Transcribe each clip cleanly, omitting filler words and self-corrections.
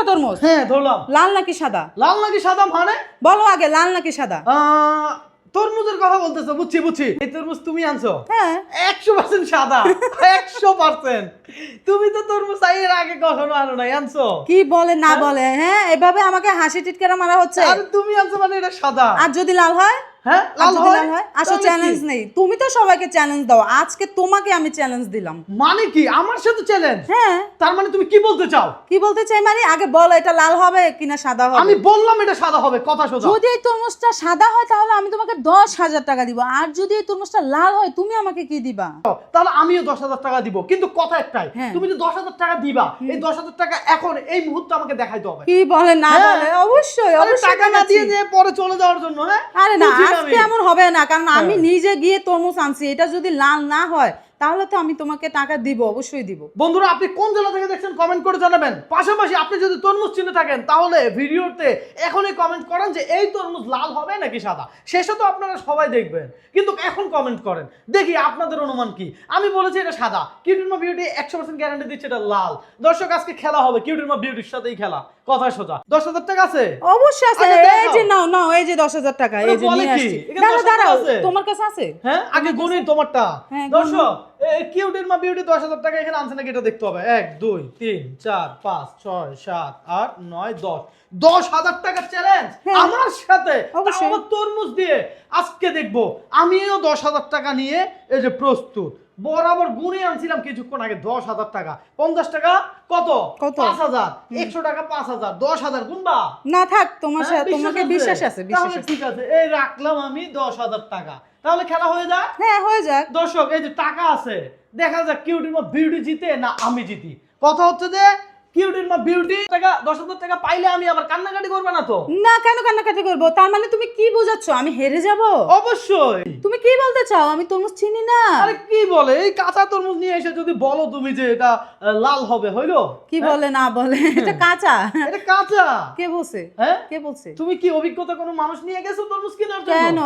তরমুজ? হ্যাঁ ধরলাম। লাল নাকি সাদা? লাল নাকি সাদা মানে? বলো আগে, লাল নাকি সাদা? তরমুজের কথা বলতেছো, বুঝছি। এই তরমুজ তুমি আনছো? হ্যাঁ। 100% সাদা। 100%। তুমি তো তরমুজ এর আগে কখনো আনো নাই, আনছো? কি বলে না বলে, হ্যাঁ এভাবে আমাকে হাসি টিটকারা মারা হচ্ছে। আরে তুমি আনছো মানে এটা সাদা। আর যদি লাল হয়? হ্যাঁ লাল হয়। আচ্ছা চ্যালেঞ্জ নেই, তুমি তো সবাইকে চ্যালেঞ্জ দাও, আজকে তোমাকে আমি চ্যালেঞ্জ দিলাম। মানে কি আমার সাথে চ্যালেঞ্জ? হ্যাঁ। তার মানে তুমি কি বলতে চাও? কি বলতে চাই মানে আগে বলো এটা লাল হবে কিনা সাদা হবে। আমি বললাম এটা সাদা হবে, কথা সোজা। যদি এই তরমুজটা সাদা হয় তাহলে আমি তোমাকে 10,000 টাকা দিব, আর যদি এই তরমুজটা লাল হয় তুমি আমাকে কি দিবা? তাহলে আমিও 10,000 টাকা দিব, কিন্তু কথা একটাই, হ্যাঁ। তুমি যে 10,000 টাকা দিবা, এই 10,000 টাকা এখন এই মুহূর্তে আমাকে দেখাইতে হবে। কি বলে না হ্যাঁ। বলে, অবশ্যই আরে অবশ্যই টাকা না দেখাচ্ছি। দিয়ে যে পরে চলে যাওয়ার জন্য, হ্যাঁ? আরে না, বুঝি আজকে আমি। এমন হবে না, কারণ আমি হ্যাঁ। নিজে গিয়ে তরমুজ আনছি, এটা যদি লাল না হয় তাহলে তো আমি তোমাকে টাকা দিব, অবশ্যই দিব। বন্ধুরা আপনি কোন জেলা থেকে দেখছেন কমেন্ট করে জানাবেন। পাশাপাশি আপনি যদি তরমুজ চিনে থাকেন তাহলে ভিডিওতে এখনই কমেন্ট করেন যে এই তরমুজ লাল হবে নাকি সাদা। শেষে তো আপনারা সবাই দেখবেন, কিন্তু এখন কমেন্ট করেন, দেখি আপনাদের অনুমান কি। আমি বলেছি এটা সাদা, কিউটির মা বিউটি 100% গ্যারান্টি দিচ্ছে এটা লাল। দর্শক আজকে খেলা হবে কিউটির মা বিউটির সাথেই খেলা, কথা সোজা। 10,000 টাকা আছে? অবশ্যই আছে। আচ্ছা, এই যে নাও নাও, এই যে 10,000 টাকা, এই যে নিয়ে আসছি। দাঁড়াও, তোমার কাছে আছে? হ্যাঁ আগে গুনি তোমারটা। হ্যাঁ, দর্শক কিউটির মা বিউটি 10,000 টাকা এখানে আনছে নাকি এটা দেখতে হবে। 1 2 3 4 5 6 7 8 9 10 10,000 টাকার চ্যালেঞ্জ আমার সাথে, আমার তরমুজ দিয়ে। আজকে দেখবো আমিও 10,000 টাকা নিয়ে এই যে প্রস্তুত। বরাবর গুনে আনছিলাম কিছুক্ষণ আগে 10,000 টাকা। 50 টাকা কত? 5,000। 100 টাকা 5,000। 10,000 গুনবা না, থাক তোমার সাথে, তোমাকে বিশ্বাস আছে, বিশ্বাস আছে। ঠিক আছে, এই রাখলাম আমি 10,000 টাকা। তাহলে খেলা হয়ে যাক। হ্যাঁ হয়ে যাক। দর্শক এই যে টাকা আছে, দেখা যাক কিউটির মা বিউটি জিতে না আমি জিতি। কথা হচ্ছে যে কিউটির মা বিউটি টাকা 10,000 টাকা পাইলে আমি আবার কান্নাকাটি করবে না তো? না, কেন কান্নাকাটি করবো? তার মানে তুমি কি বোঝাচ্ছ আমি হেরে যাব? অবশ্যই। তুমি কি বলতে চাও আমি তরমুজ চিনি না? আরে কি বলে, এই কাঁচা তরমুজ নিয়ে এসে যদি বলো তুমি যে এটা লাল হবে, হইলো? কি বলে না বলে, এটা কাঁচা। এটা কাঁচা। কে বলছে? হ্যাঁ কে বলছে? তুমি কি অভিজ্ঞতা কোনো মানুষ নিয়ে গেছো তরমুজ কেনার জন্য? কেন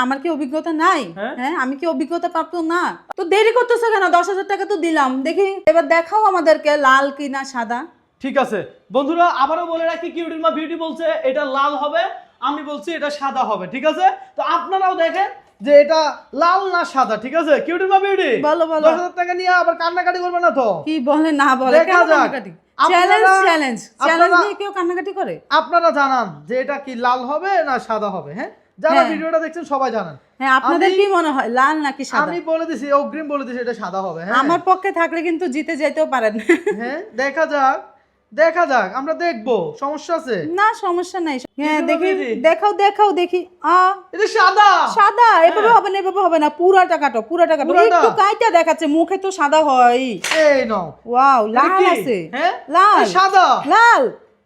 আমার কি অভিজ্ঞতা নাই? হ্যাঁ আমি কি অভিজ্ঞতা প্রাপ্ত না? তো দেরি করতেছো কেন? 10,000 টাকা তো দিলাম, দেখি এবার দেখাও আমাদেরকে লাল কি না সাদা। ঠিক আছে বন্ধুরা, আবারও বলে রাখি কিউটির মা বিউটি বলছে এটা লাল হবে, আমি বলছি এটা সাদা হবে। ঠিক আছে, তো আপনারাও দেখেন যে এটা লাল না সাদা। ঠিক আছে কিউটির মা বিউটি, বলো বলো। 10,000 টাকা নিয়ে আবার কান্নাকাটি করবে না তো? কি বলে না বলে, দেখা কেন যাক। কান্নাকাটি? চ্যালেঞ্জ নিয়ে কেউ কান্নাকাটি করে? আপনারা জানান যে এটা কি লাল হবে না সাদা হবে। হ্যাঁ যারা ভিডিওটা দেখছেন সবাই জানান। হ্যাঁ আপনাদের কি মনে হয় লাল নাকি সাদা? আমি বলে দিছি, অগ্রিম বলে দিছি এটা সাদা হবে। হ্যাঁ আমার পক্ষে থাকলে কিন্তু জিতে যেতেও পারেন। হ্যাঁ দেখা যাক আমরা দেখবো, সমস্যা আছে না সমস্যা নাই। হ্যাঁ দেখি, দেখাও দেখি। এটা সাদা। সাদা এভাবে হবে না, এভাবে হবে না, পুরাটা কাটো, পুরাটা কাটো। একটু কাইটা দেখাচ্ছে, মুখে তো সাদা হয়। এই নাও। ওয়াও, লাল আছে। হ্যাঁ লাল সাদা। লাল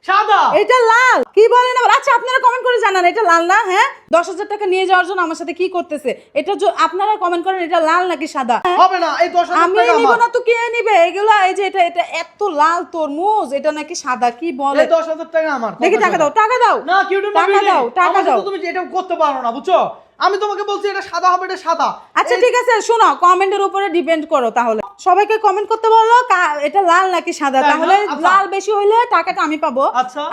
সাদা। এটা লাল। কি বলেন আবার? আচ্ছা আপনারা কমেন্ট করে জানান এটা লাল না। হ্যাঁ 10,000 টাকা নিয়ে যাওয়ার জন্য আমার সাথে কি করতেছে এটা, আপনারা কমেন্ট করেন এটা লাল নাকি সাদা। হবে না, এই 10,000 টাকা আমি নিব না তো কে নিবে এগুলা? এই যে এটা এত লাল তরমুজ, এটা নাকি সাদা, কি বলে? এই 10,000 টাকা আমার। দেখি টাকা দাও, টাকা দাও। না কিউটির মা টাকা বিউটি, দাও, টাকা দাও। তুমি এটা করতে পারো না, বুঝছো? আমি তোমাকে বলছি এটা সাদা হবে, এটা সাদা। আচ্ছা ঠিক আছে, শোনো কমেন্টের উপরে ডিপেন্ড করো। তাহলে সবাইকে কমেন্ট করতে বলো এটা লাল নাকি সাদা, তাহলে লাল বেশি হইলে টাকাটা আমি পাবো,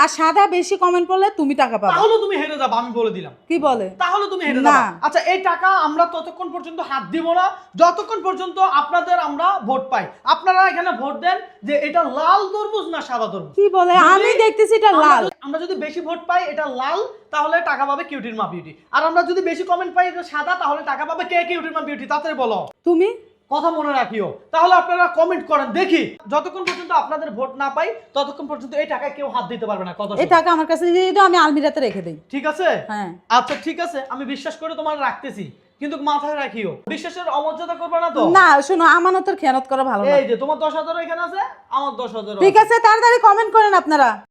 আর সাদা বেশি কমেন্ট করলে তুমি টাকা পাবে। তাহলে তুমি হেরে যাবে, আমি বলে দিলাম। কি বলে? তাহলে তুমি হেরে যাবে। আচ্ছা এই টাকা আমরা ততক্ষণ পর্যন্ত হাত দিব না যতক্ষণ পর্যন্ত আপনাদের আমরা ভোট পাই। আপনারা এখানে ভোট দেন যে এটা লাল তরমুজ না সাদা তরমুজ। কি বলে? আমি দেখতেছি এটা লাল। আমরা যদি বেশি ভোট পাই এটা লাল, তাহলে টাকা পাবে কিউটির মা বিউটি। আর আমরা যদি বেশি কমেন্ট পাই এটা সাদা, তাহলে টাকা পাবে কে? কিউটির মা বিউটি। তাড়াতাড়ি বলো। তুমি কথা মনে রাখিও। তাহলে আপনারা কমেন্ট করেন, দেখি যতক্ষণ পর্যন্ত আপনাদের ভোট না পাই ততক্ষণ পর্যন্ত এই টাকায় কেউ হাত দিতে পারবে না। কথা এই টাকা আমার কাছে দিয়ে দাও, আমি আলমিরাতে রেখে দেই। ঠিক আছে? হ্যাঁ আচ্ছা ঠিক আছে, আমি বিশ্বাস করে তোমার রাখতেছি, কিন্তু মাথায় রাখিও বিশ্বাসের অমর্যাদা করবে না তো। না শোনো, আমানতের খেয়ানত করা ভালো না। এই যে তোমার 10,000 এখানে আছে, আমার 10,000। ঠিক আছে, তাড়াতাড়ি কমেন্ট করেন আপনারা।